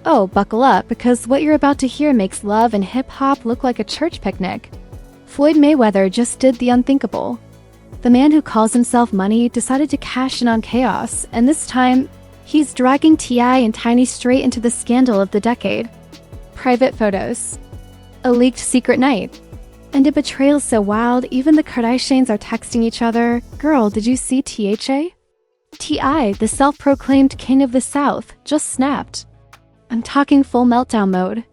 Oh, buckle up, because what you're about to hear makes love and hip-hop look like a church picnic. Floyd Mayweather just did the unthinkable. The man who calls himself money decided to cash in on chaos, and this time, he's dragging T.I. and Tiny straight into the scandal of the decade. Private photos. A leaked secret night. And a betrayal so wild, even the Kardashians are texting each other, "Girl, did you see THA?" T.I., the self-proclaimed king of the South, just snapped. I'm talking full meltdown mode.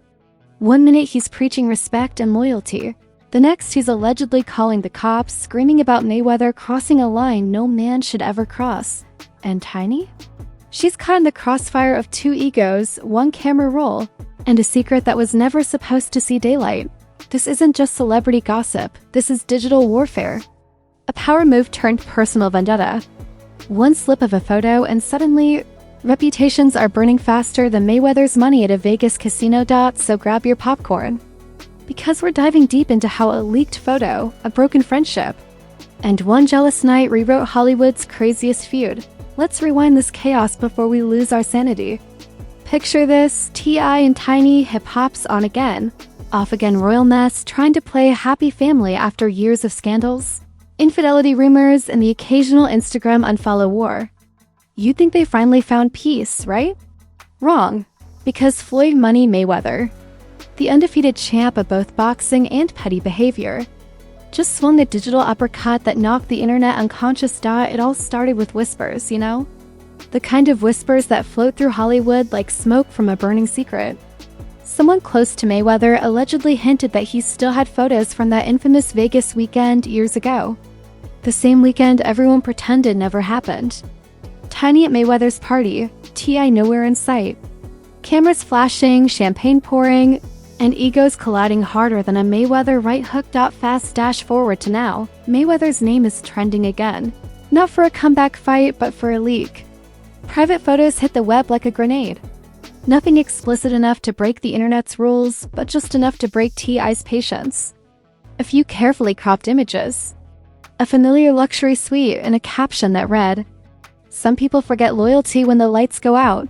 1 minute he's preaching respect and loyalty. The next he's allegedly calling the cops, screaming about Mayweather crossing a line no man should ever cross. And Tiny? She's caught in the crossfire of two egos, one camera roll, and a secret that was never supposed to see daylight. This isn't just celebrity gossip, this is digital warfare. A power move turned personal vendetta. One slip of a photo and suddenly, reputations are burning faster than Mayweather's money at a Vegas casino. So grab your popcorn. Because we're diving deep into how a leaked photo, a broken friendship, and one jealous night rewrote Hollywood's craziest feud. Let's rewind this chaos before we lose our sanity. Picture this, T.I. and Tiny hip-hop's on again. Off again royal mess, trying to play a happy family after years of scandals, infidelity rumors, and the occasional Instagram unfollow war. You'd think they finally found peace, right? Wrong. Because Floyd Money Mayweather, the undefeated champ of both boxing and petty behavior, just swung the digital uppercut that knocked the internet unconscious. It all started with whispers, you know? The kind of whispers that float through Hollywood like smoke from a burning secret. Someone close to Mayweather allegedly hinted that he still had photos from that infamous Vegas weekend years ago. The same weekend everyone pretended never happened. Tiny at Mayweather's party, T.I. nowhere in sight. Cameras flashing, champagne pouring, and egos colliding harder than a Mayweather right hook. Fast dash forward to now. Mayweather's name is trending again. Not for a comeback fight, but for a leak. Private photos hit the web like a grenade. Nothing explicit enough to break the internet's rules, but just enough to break T.I.'s patience. A few carefully cropped images. A familiar luxury suite and a caption that read, "Some people forget loyalty when the lights go out."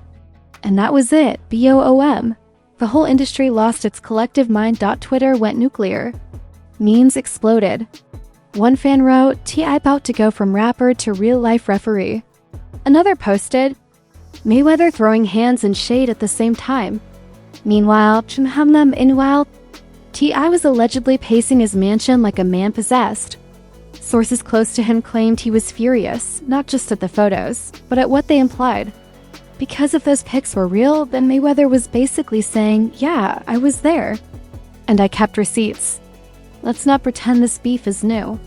And that was it, BOOM. The whole industry lost its collective mind. Twitter went nuclear. Memes exploded. One fan wrote, "T.I. about to go from rapper to real-life referee." Another posted, "Mayweather throwing hands and shade at the same time." Meanwhile, T.I. was allegedly pacing his mansion like a man possessed. Sources close to him claimed he was furious, not just at the photos, but at what they implied. Because if those pics were real, then Mayweather was basically saying, "Yeah, I was there. And I kept receipts." Let's not pretend this beef is new.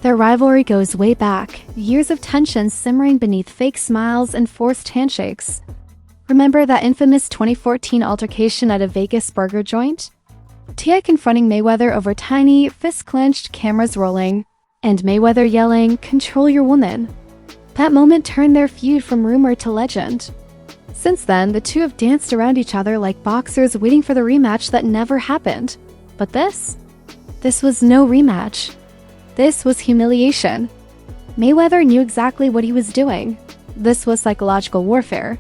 Their rivalry goes way back, years of tension simmering beneath fake smiles and forced handshakes. Remember that infamous 2014 altercation at a Vegas burger joint? T.I. confronting Mayweather over Tiny, fists clenched, cameras rolling, and Mayweather yelling, "Control your woman." That moment turned their feud from rumor to legend. Since then, the two have danced around each other like boxers waiting for the rematch that never happened. But this was no rematch. This was humiliation. Mayweather knew exactly what he was doing. This was psychological warfare.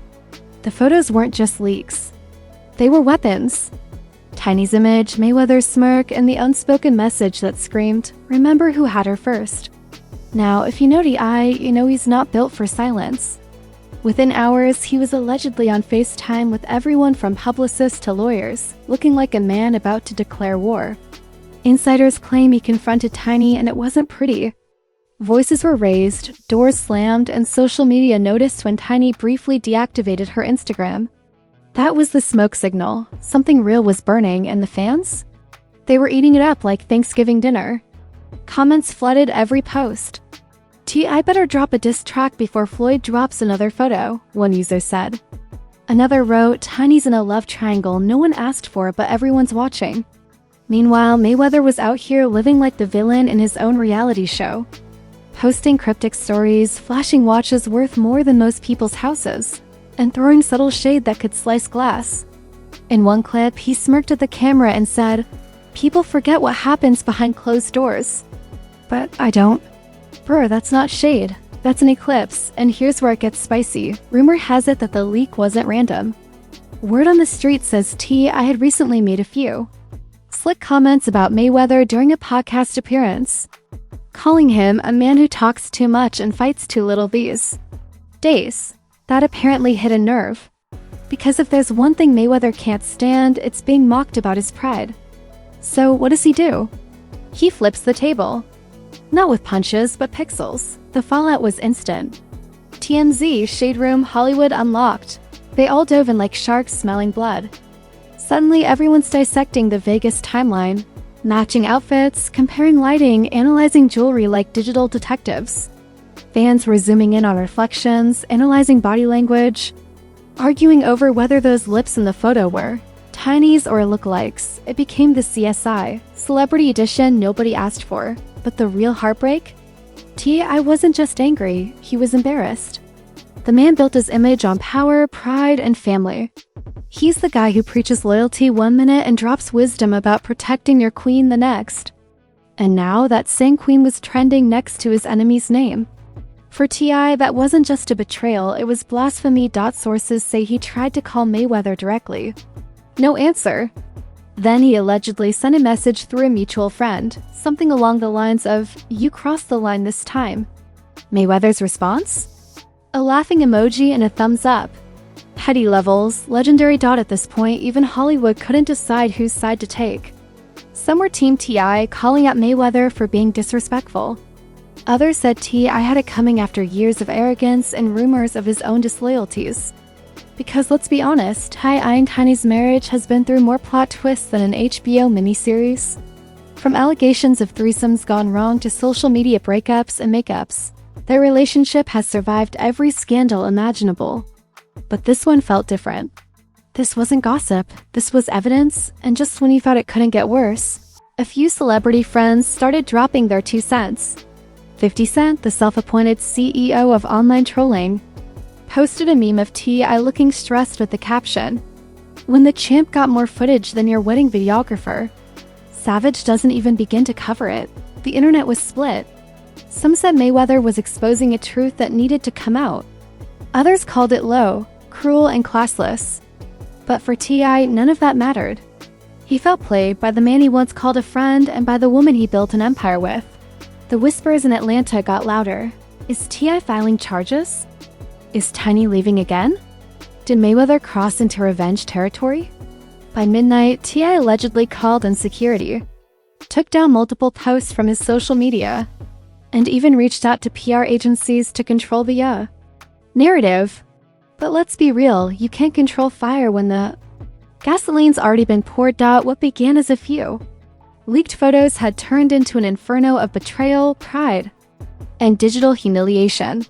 The photos weren't just leaks. They were weapons. Tiny's image, Mayweather's smirk, and the unspoken message that screamed, "Remember who had her first." Now, if you know T.I., you know he's not built for silence. Within hours, he was allegedly on FaceTime with everyone from publicists to lawyers, looking like a man about to declare war. Insiders claim he confronted Tiny and it wasn't pretty. Voices were raised, doors slammed, and social media noticed when Tiny briefly deactivated her Instagram. That was the smoke signal. Something real was burning, and the fans? They were eating it up like Thanksgiving dinner. Comments flooded every post. "T.I. better drop a diss track before Floyd drops another photo," one user said. Another wrote, "Tiny's in a love triangle no one asked for, but everyone's watching." Meanwhile, Mayweather was out here living like the villain in his own reality show. Posting cryptic stories, flashing watches worth more than most people's houses, and throwing subtle shade that could slice glass. In one clip, he smirked at the camera and said, "People forget what happens behind closed doors." But I don't. Brr, that's not shade. That's an eclipse, and here's where it gets spicy. Rumor has it that the leak wasn't random. Word on the street says T.I. had recently made a few slick comments about Mayweather during a podcast appearance, calling him a man who talks too much and fights too little these days. That apparently hit a nerve. Because if there's one thing Mayweather can't stand, it's being mocked about his pride. So what does he do? He flips the table. Not with punches, but pixels. The fallout was instant. TMZ, Shade Room, Hollywood Unlocked. They all dove in like sharks smelling blood. Suddenly everyone's dissecting the Vegas timeline, matching outfits, comparing lighting, analyzing jewelry like digital detectives. Fans were zooming in on reflections, analyzing body language, arguing over whether those lips in the photo were tinies or lookalikes. It became the CSI Celebrity Edition nobody asked for. But the real heartbreak? T.I. wasn't just angry, he was embarrassed. The man built his image on power, pride, and family. He's the guy who preaches loyalty one minute and drops wisdom about protecting your queen the next. And now that same queen was trending next to his enemy's name. For T.I., that wasn't just a betrayal, it was blasphemy. Sources say he tried to call Mayweather directly. No answer. Then he allegedly sent a message through a mutual friend, something along the lines of, "You crossed the line this time." Mayweather's response? A laughing emoji and a thumbs up. Petty levels, legendary. At this point, even Hollywood couldn't decide whose side to take. Some were Team T.I., calling out Mayweather for being disrespectful. Others said T.I. had it coming after years of arrogance and rumors of his own disloyalties. Because let's be honest, T.I. and Tiny's marriage has been through more plot twists than an HBO miniseries. From allegations of threesomes gone wrong to social media breakups and makeups, their relationship has survived every scandal imaginable. But this one felt different. This wasn't gossip, this was evidence, and just when you thought it couldn't get worse, a few celebrity friends started dropping their 2 cents. 50 Cent, the self-appointed CEO of online trolling, posted a meme of T.I. looking stressed with the caption, "When the champ got more footage than your wedding videographer." Savage doesn't even begin to cover it. The internet was split. Some said Mayweather was exposing a truth that needed to come out. Others called it low, cruel, and classless. But for T.I., none of that mattered. He felt played by the man he once called a friend and by the woman he built an empire with. The whispers in Atlanta got louder. Is T.I. filing charges? Is Tiny leaving again? Did Mayweather cross into revenge territory? By midnight, T.I. allegedly called in security, took down multiple posts from his social media, and even reached out to PR agencies to control the narrative. But let's be real, you can't control fire when the gasoline's already been poured out. What began as a few leaked photos had turned into an inferno of betrayal, pride, and digital humiliation.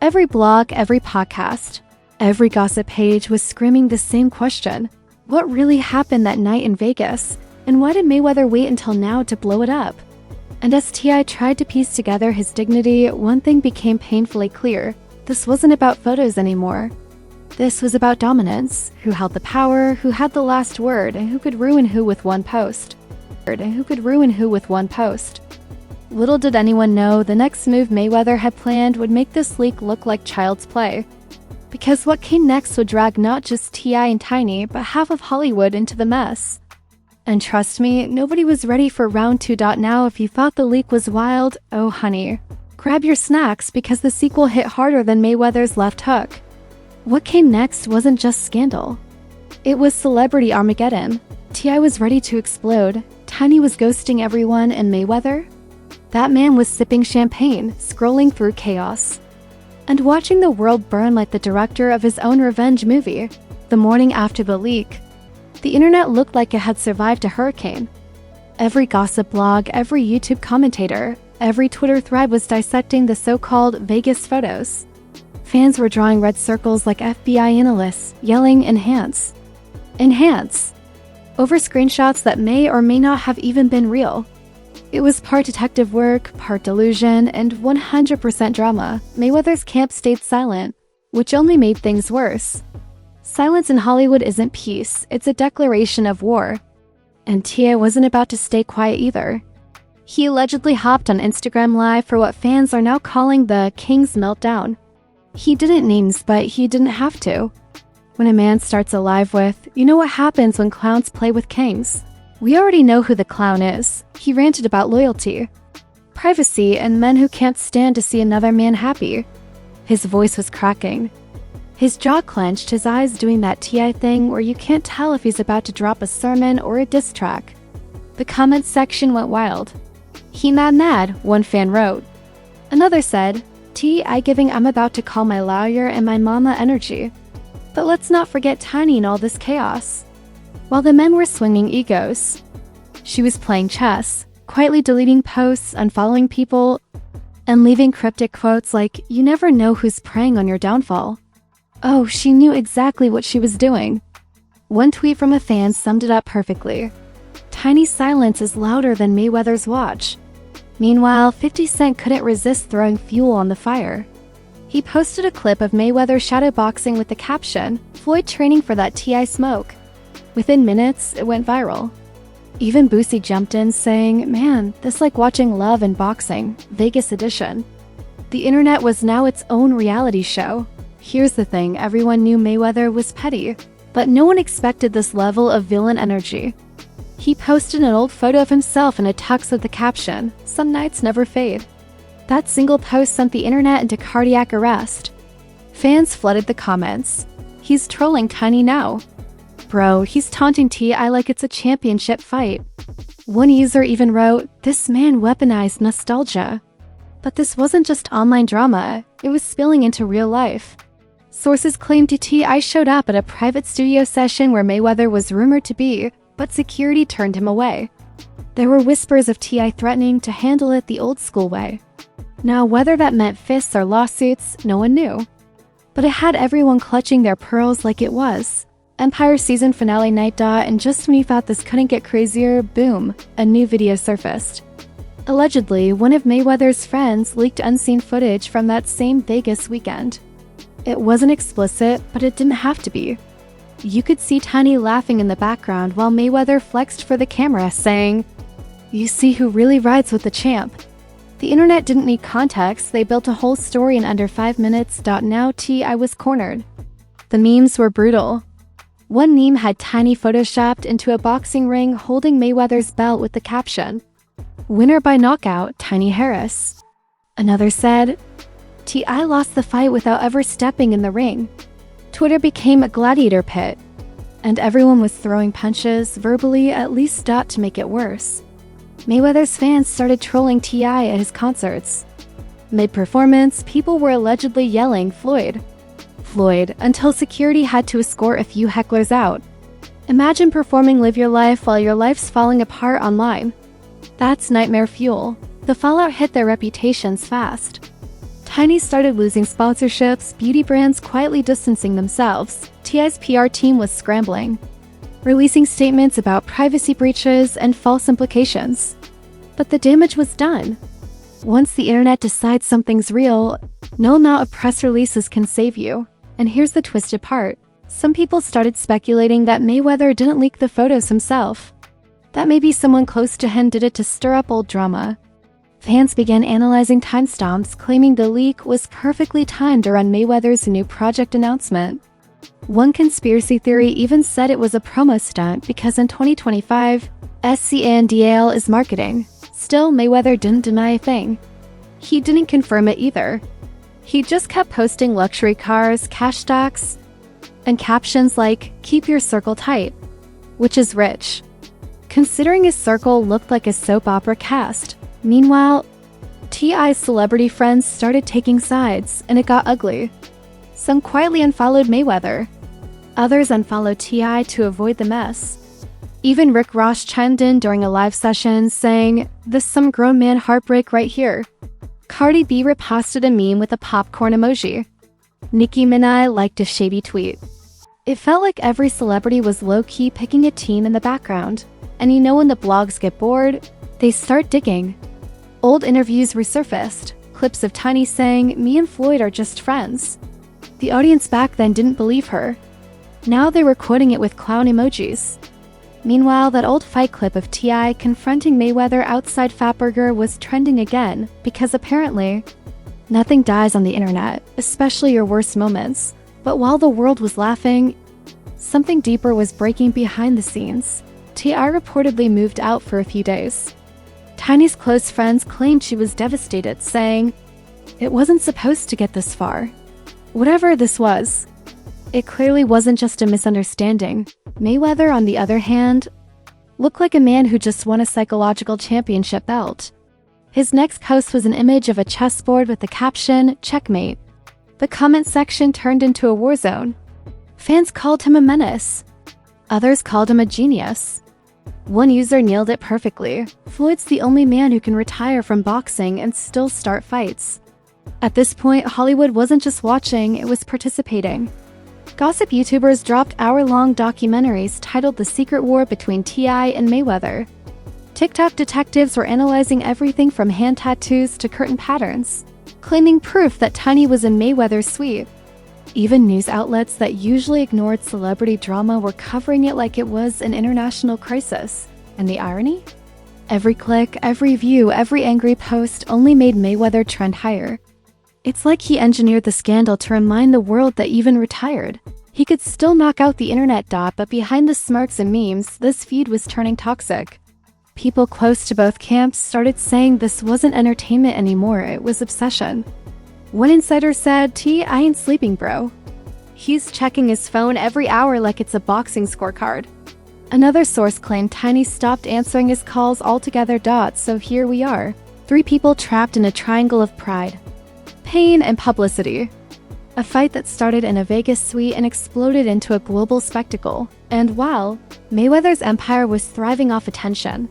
Every blog, every podcast, every gossip page was screaming the same question. What really happened that night in Vegas? And why did Mayweather wait until now to blow it up? And as T.I. tried to piece together his dignity, one thing became painfully clear. This wasn't about photos anymore. This was about dominance. Who held the power, who had the last word, and who could ruin who with one post. Little did anyone know the next move Mayweather had planned would make this leak look like child's play. Because what came next would drag not just T.I. and Tiny, but half of Hollywood into the mess. And trust me, nobody was ready for round 2. Now, if you thought the leak was wild, oh honey, grab your snacks because the sequel hit harder than Mayweather's left hook. What came next wasn't just scandal. It was celebrity Armageddon. T.I. was ready to explode. Tiny was ghosting everyone, and Mayweather? That man was sipping champagne, scrolling through chaos, and watching the world burn like the director of his own revenge movie. The morning after the leak, the internet looked like it had survived a hurricane. Every gossip blog, every YouTube commentator, every Twitter thread was dissecting the so-called Vegas photos. Fans were drawing red circles like FBI analysts, yelling, "Enhance! Enhance!" over screenshots that may or may not have even been real. It was part detective work, part delusion, and 100% drama. Mayweather's camp stayed silent, which only made things worse. Silence in Hollywood isn't peace, it's a declaration of war. And T.I. wasn't about to stay quiet either. He allegedly hopped on Instagram Live for what fans are now calling the King's Meltdown. He didn't names, but he didn't have to. When a man starts a live with, "You know what happens when clowns play with kings?" We already know who the clown is. He ranted about loyalty, privacy, and men who can't stand to see another man happy. His voice was cracking. His jaw clenched, his eyes doing that T.I. thing where you can't tell if he's about to drop a sermon or a diss track. The comment section went wild. "He mad," one fan wrote. Another said, "T.I. giving I'm about to call my lawyer and my mama energy." But let's not forget Tiny in all this chaos. While the men were swinging egos, she was playing chess, quietly deleting posts, unfollowing people, and leaving cryptic quotes like, "You never know who's preying on your downfall." Oh, she knew exactly what she was doing. One tweet from a fan summed it up perfectly. "Tiny's silence is louder than Mayweather's watch." Meanwhile, 50 Cent couldn't resist throwing fuel on the fire. He posted a clip of Mayweather shadowboxing with the caption, "Floyd training for that T.I. smoke." Within minutes, it went viral. Even Boosie jumped in saying, "Man, this like watching Love and Boxing, Vegas edition." The internet was now its own reality show. Here's the thing, everyone knew Mayweather was petty, but no one expected this level of villain energy. He posted an old photo of himself in a tux with the caption, "Some nights never fade." That single post sent the internet into cardiac arrest. Fans flooded the comments. "He's trolling Tiny now. Bro, he's taunting T.I. like it's a championship fight." One user even wrote, "This man weaponized nostalgia." But this wasn't just online drama, it was spilling into real life. Sources claimed T.I. showed up at a private studio session where Mayweather was rumored to be, but security turned him away. There were whispers of T.I. threatening to handle it the old school way. Now, whether that meant fists or lawsuits, no one knew. But it had everyone clutching their pearls like it was. Empire season finale night, and just when you thought this couldn't get crazier, boom, a new video surfaced. Allegedly, one of Mayweather's friends leaked unseen footage from that same Vegas weekend. It wasn't explicit, but it didn't have to be. You could see Tiny laughing in the background while Mayweather flexed for the camera, saying, "You see who really rides with the champ." The internet didn't need context, they built a whole story in under 5 minutes. Now T.I. was cornered. The memes were brutal. One meme had Tiny photoshopped into a boxing ring holding Mayweather's belt with the caption, "Winner by knockout, Tiny Harris." Another said, "T.I. lost the fight without ever stepping in the ring." Twitter became a gladiator pit, and everyone was throwing punches, verbally at least. To make it worse, Mayweather's fans started trolling T.I. at his concerts. Mid-performance, people were allegedly yelling, "Floyd, Floyd," until security had to escort a few hecklers out. Imagine performing Live Your Life while your life's falling apart online. That's nightmare fuel. The fallout hit their reputations fast. Tiny started losing sponsorships, beauty brands quietly distancing themselves. T.I.'s PR team was scrambling, releasing statements about privacy breaches and false implications. But the damage was done. Once the internet decides something's real, no amount of press releases can save you. And here's the twisted part. Some people started speculating that Mayweather didn't leak the photos himself. That maybe someone close to him did it to stir up old drama. Fans began analyzing timestamps, claiming the leak was perfectly timed around Mayweather's new project announcement. One conspiracy theory even said it was a promo stunt because in 2025, SCANDAL is marketing. Still, Mayweather didn't deny a thing. He didn't confirm it either. He just kept posting luxury cars, cash stacks, and captions like, "Keep your circle tight," which is rich, considering his circle looked like a soap opera cast. Meanwhile, T.I.'s celebrity friends started taking sides, and it got ugly. Some quietly unfollowed Mayweather. Others unfollowed T.I. to avoid the mess. Even Rick Ross chimed in during a live session, saying, "This some grown man heartbreak right here." Cardi B reposted a meme with a popcorn emoji. Nicki Minaj liked a shady tweet. It felt like every celebrity was low-key picking a team in the background. And you know when the blogs get bored, they start digging. Old interviews resurfaced, clips of Tiny saying, "Me and Floyd are just friends." The audience back then didn't believe her. Now they were quoting it with clown emojis. Meanwhile, that old fight clip of T.I. confronting Mayweather outside Fatburger was trending again, because apparently, nothing dies on the internet, especially your worst moments. But while the world was laughing, Something deeper was breaking behind the scenes. T.I. reportedly moved out for a few days. Tiny's close friends claimed she was devastated, saying, "It wasn't supposed to get this far." Whatever this was, it clearly wasn't just a misunderstanding. Mayweather, on the other hand, looked like a man who just won a psychological championship belt. His next post was an image of a chessboard with the caption, "Checkmate." The comment section turned into a war zone. Fans called him a menace. Others called him a genius. One user nailed it perfectly. "Floyd's the only man who can retire from boxing and still start fights." At this point, Hollywood wasn't just watching, it was participating. Gossip YouTubers dropped hour-long documentaries titled The Secret War Between T.I. and Mayweather. TikTok detectives were analyzing everything from hand tattoos to curtain patterns, claiming proof that Tiny was in Mayweather's suite. Even news outlets that usually ignored celebrity drama were covering it like it was an international crisis. And the irony? Every click, every view, every angry post only made Mayweather trend higher. It's like he engineered the scandal to remind the world that even retired, he could still knock out the internet. But behind the smirks and memes, this feud was turning toxic. People close to both camps started saying this wasn't entertainment anymore, it was obsession. One insider said, "I ain't sleeping, bro. He's checking his phone every hour like it's a boxing scorecard." Another source claimed Tiny stopped answering his calls altogether. So here we are, three people trapped in a triangle of pride, pain, and publicity. A fight that started in a Vegas suite and exploded into a global spectacle. And while Mayweather's empire was thriving off attention,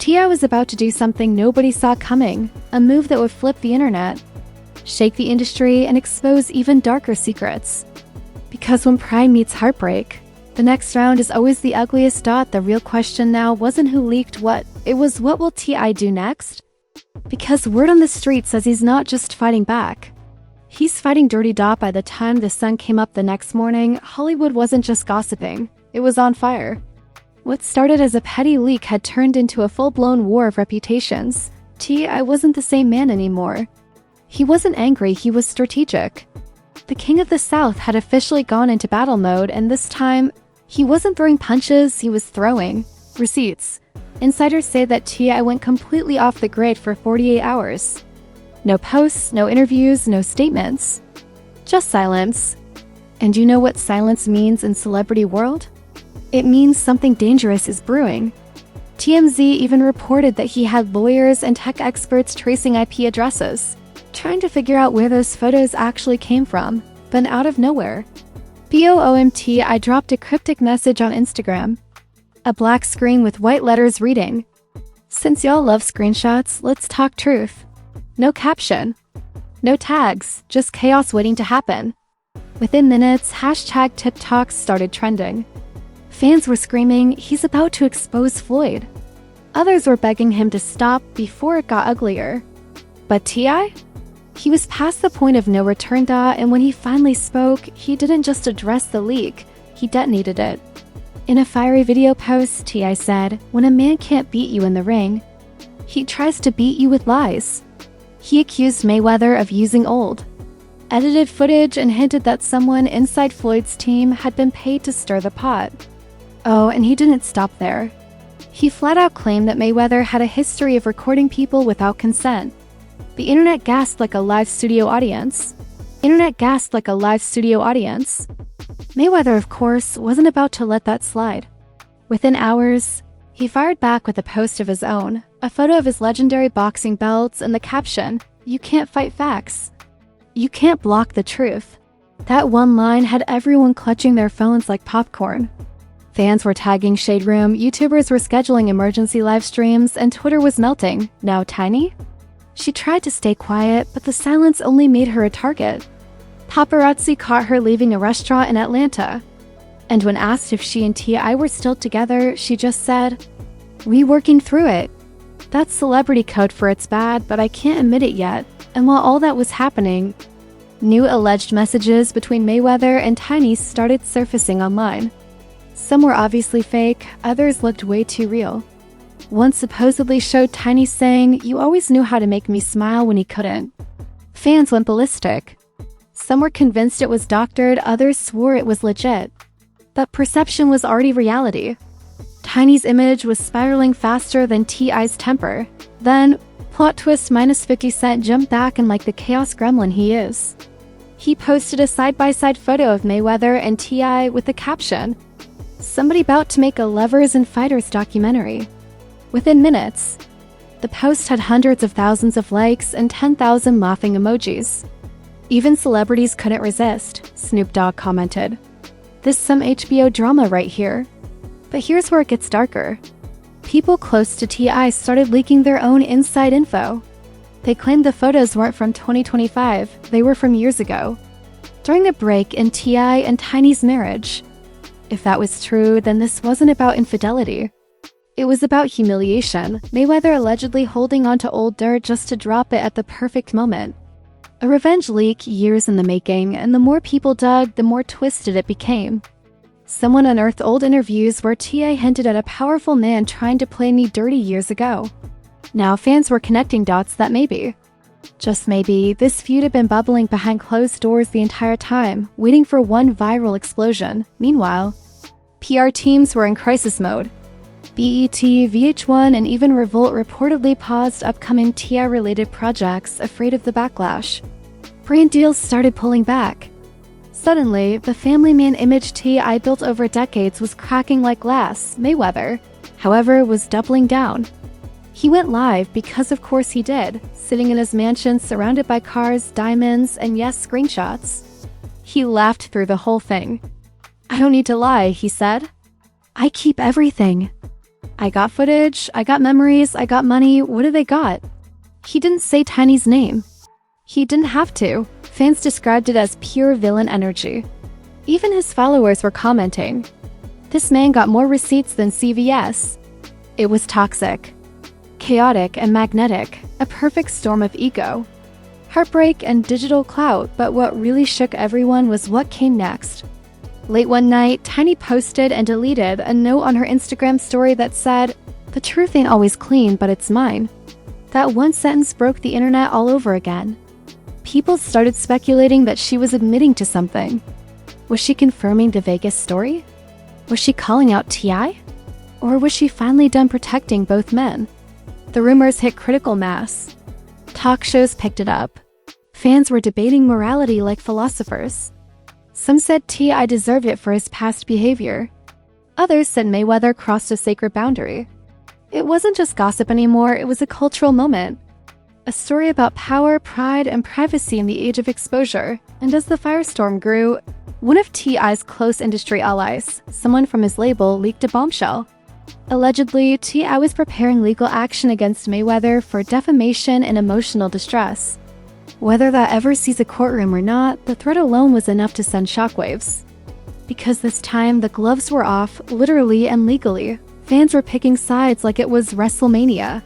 T.I. was about to do something nobody saw coming, a move that would flip the internet, shake the industry, and expose even darker secrets. Because when pride meets heartbreak, the next round is always the ugliest. The real question now wasn't who leaked what, it was what will T.I. do next? Because word on the street says he's not just fighting back, he's fighting dirty. By the time the sun came up the next morning, Hollywood wasn't just gossiping, it was on fire. What started as a petty leak had turned into a full-blown war of reputations. T.I. wasn't the same man anymore. He wasn't angry, he was strategic. The King of the South had officially gone into battle mode, and this time, he wasn't throwing punches, he was throwing receipts. Insiders say that T.I. went completely off the grid for 48 hours. No posts, no interviews, no statements. Just silence. And you know what silence means in celebrity world? It means something dangerous is brewing. TMZ even reported that he had lawyers and tech experts tracing IP addresses, trying to figure out where those photos actually came from. But out of nowhere, BOOMT, I dropped a cryptic message on Instagram. A black screen with white letters reading, "Since y'all love screenshots, let's talk truth." No caption, no tags, just chaos waiting to happen. Within minutes, #TikToks started trending. Fans were screaming, "He's about to expose Floyd." Others were begging him to stop before it got uglier. But T.I.? He was past the point of no return. And when he finally spoke, he didn't just address the leak, he detonated it. In a fiery video post, T.I. said, "When a man can't beat you in the ring, he tries to beat you with lies." He accused Mayweather of using old, edited footage and hinted that someone inside Floyd's team had been paid to stir the pot. Oh, and he didn't stop there. He flat out claimed that Mayweather had a history of recording people without consent. The internet gasped like a live studio audience. Mayweather, of course, wasn't about to let that slide. Within hours, he fired back with a post of his own, a photo of his legendary boxing belts and the caption, "You can't fight facts. You can't block the truth." That one line had everyone clutching their phones like popcorn. Fans were tagging Shade Room, YouTubers were scheduling emergency live streams, and Twitter was melting. Now Tiny? She tried to stay quiet, but the silence only made her a target. Paparazzi caught her leaving a restaurant in Atlanta. And when asked if she and T.I. were still together, she just said, "We working through it." That's celebrity code for "it's bad, but I can't admit it yet." And while all that was happening, new alleged messages between Mayweather and Tiny started surfacing online. Some were obviously fake, others looked way too real. One supposedly showed Tiny saying, "You always knew how to make me smile," when he couldn't. Fans went ballistic. Some were convinced it was doctored, others swore it was legit. That perception was already reality. Tiny's image was spiraling faster than T.I.'s temper. Then, plot twist minus 50 Cent jumped back and like the chaos gremlin he is. He posted a side-by-side photo of Mayweather and T.I. with the caption, "Somebody about to make a lovers and fighters documentary." Within minutes, the post had hundreds of thousands of likes and 10,000 laughing emojis. "Even celebrities couldn't resist," Snoop Dogg commented. "This some HBO drama right here." But here's where it gets darker. People close to T.I. started leaking their own inside info. They claimed the photos weren't from 2025, they were from years ago, during a break in T.I. and Tiny's marriage. If that was true, then this wasn't about infidelity. It was about humiliation, Mayweather allegedly holding onto old dirt just to drop it at the perfect moment. A revenge leak years in the making, and the more people dug, the more twisted it became. Someone unearthed old interviews where T.I. hinted at a powerful man trying to play me dirty years ago. Now fans were connecting dots that maybe, just maybe, this feud had been bubbling behind closed doors the entire time, waiting for one viral explosion. Meanwhile, PR teams were in crisis mode. BET, VH1, and even Revolt reportedly paused upcoming T.I.-related projects, afraid of the backlash. Brand deals started pulling back. Suddenly, the family man image T.I. built over decades was cracking like glass. Mayweather, however, was doubling down. He went live because of course he did, sitting in his mansion surrounded by cars, diamonds, and yes, screenshots. He laughed through the whole thing. "I don't need to lie," he said. "I keep everything. I got footage, I got memories, I got money, what do they got?" He didn't say Tiny's name. He didn't have to. Fans described it as pure villain energy. Even his followers were commenting, "This man got more receipts than CVS." It was toxic, chaotic, and magnetic, a perfect storm of ego, heartbreak, and digital clout. But what really shook everyone was what came next. Late one night, Tiny posted and deleted a note on her Instagram story that said, "The truth ain't always clean, but it's mine." That one sentence broke the internet all over again. People started speculating that she was admitting to something. Was she confirming the Vegas story? Was she calling out T.I.? Or was she finally done protecting both men? The rumors hit critical mass. Talk shows picked it up. Fans were debating morality like philosophers. Some said T.I. deserved it for his past behavior. Others said Mayweather crossed a sacred boundary. It wasn't just gossip anymore, it was a cultural moment. A story about power, pride, and privacy in the age of exposure. And as the firestorm grew, one of T.I.'s close industry allies, someone from his label, leaked a bombshell. Allegedly, T.I. was preparing legal action against Mayweather for defamation and emotional distress. Whether that ever sees a courtroom or not, the threat alone was enough to send shockwaves. Because this time, the gloves were off, literally and legally. Fans were picking sides like it was WrestleMania.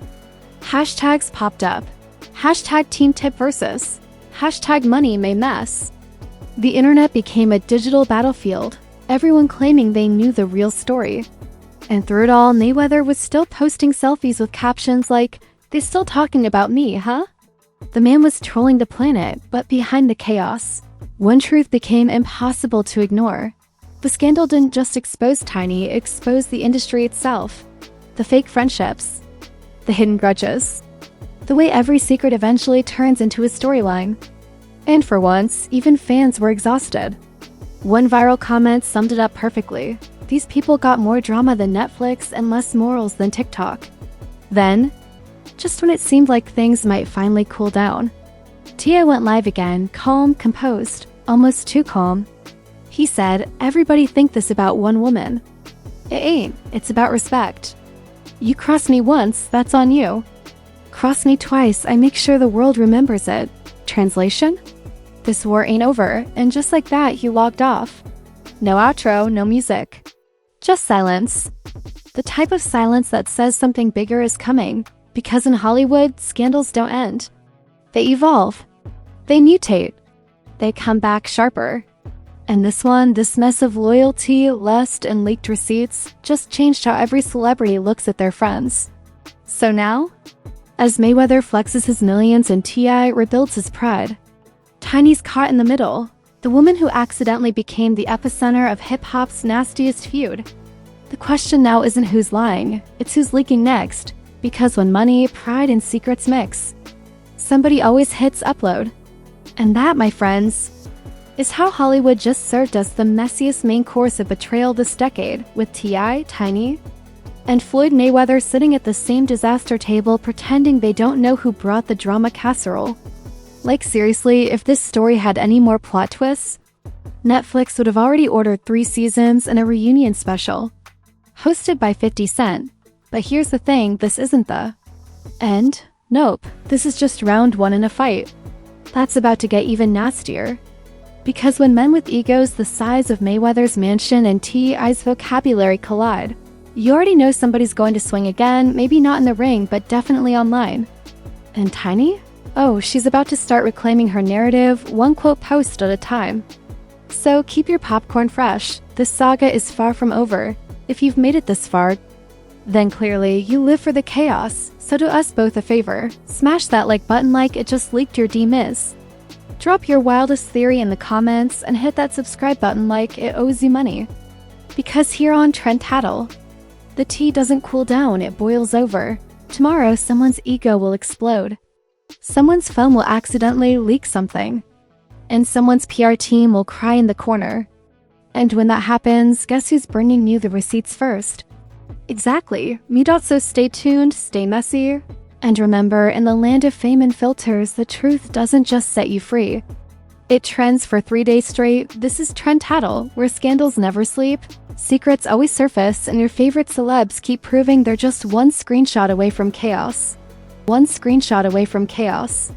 Hashtags popped up. Hashtag Team Tip versus. Hashtag Money May Mess. The internet became a digital battlefield, everyone claiming they knew the real story. And through it all, Mayweather was still posting selfies with captions like, "They still talking about me, huh?" The man was trolling the planet, but behind the chaos, one truth became impossible to ignore. The scandal didn't just expose Tiny, it exposed the industry itself. The fake friendships, the hidden grudges, the way every secret eventually turns into a storyline. And for once, even fans were exhausted. One viral comment summed it up perfectly. These people got more drama than Netflix and less morals than TikTok. Then, just when it seemed like things might finally cool down, T.I. went live again, calm, composed, almost too calm. He said, "Everybody think this about one woman. It ain't, it's about respect. You cross me once, that's on you. Cross me twice, I make sure the world remembers it." Translation? This war ain't over, and just like that, he logged off. No outro, no music. Just silence. The type of silence that says something bigger is coming, because in Hollywood, scandals don't end. They evolve. They mutate. They come back sharper. And this one, this mess of loyalty, lust, and leaked receipts, just changed how every celebrity looks at their friends. So now, as Mayweather flexes his millions and T.I. rebuilds his pride, Tiny's caught in the middle. The woman who accidentally became the epicenter of hip-hop's nastiest feud. The question now isn't who's lying, it's who's leaking next. Because when money, pride, and secrets mix, somebody always hits upload. And that, my friends, is how Hollywood just served us the messiest main course of betrayal this decade, with T.I., Tiny, and Floyd Mayweather sitting at the same disaster table pretending they don't know who brought the drama casserole. Like seriously, if this story had any more plot twists, Netflix would have already ordered 3 seasons and a reunion special, hosted by 50 Cent. But here's the thing, this isn't the end. Nope, this is just round 1 in a fight that's about to get even nastier. Because when men with egos the size of Mayweather's mansion and T.I.'s vocabulary collide, you already know somebody's going to swing again, maybe not in the ring, but definitely online. And Tiny? Oh, she's about to start reclaiming her narrative, one quote post at a time. So keep your popcorn fresh, this saga is far from over. If you've made it this far, then clearly you live for the chaos, so do us both a favor, smash that like button like it just leaked your D-Miz. Drop your wildest theory in the comments and hit that subscribe button like it owes you money. Because here on Trend Tattle, the tea doesn't cool down, it boils over. Tomorrow someone's ego will explode. Someone's phone will accidentally leak something. And someone's PR team will cry in the corner. And when that happens, guess who's bringing you the receipts first? Exactly, me. So stay tuned, stay messy, and remember, in the land of fame and filters, the truth doesn't just set you free. It trends for 3 days straight. This is Trend Tattle, where scandals never sleep, secrets always surface, and your favorite celebs keep proving they're just one screenshot away from chaos. One screenshot away from chaos.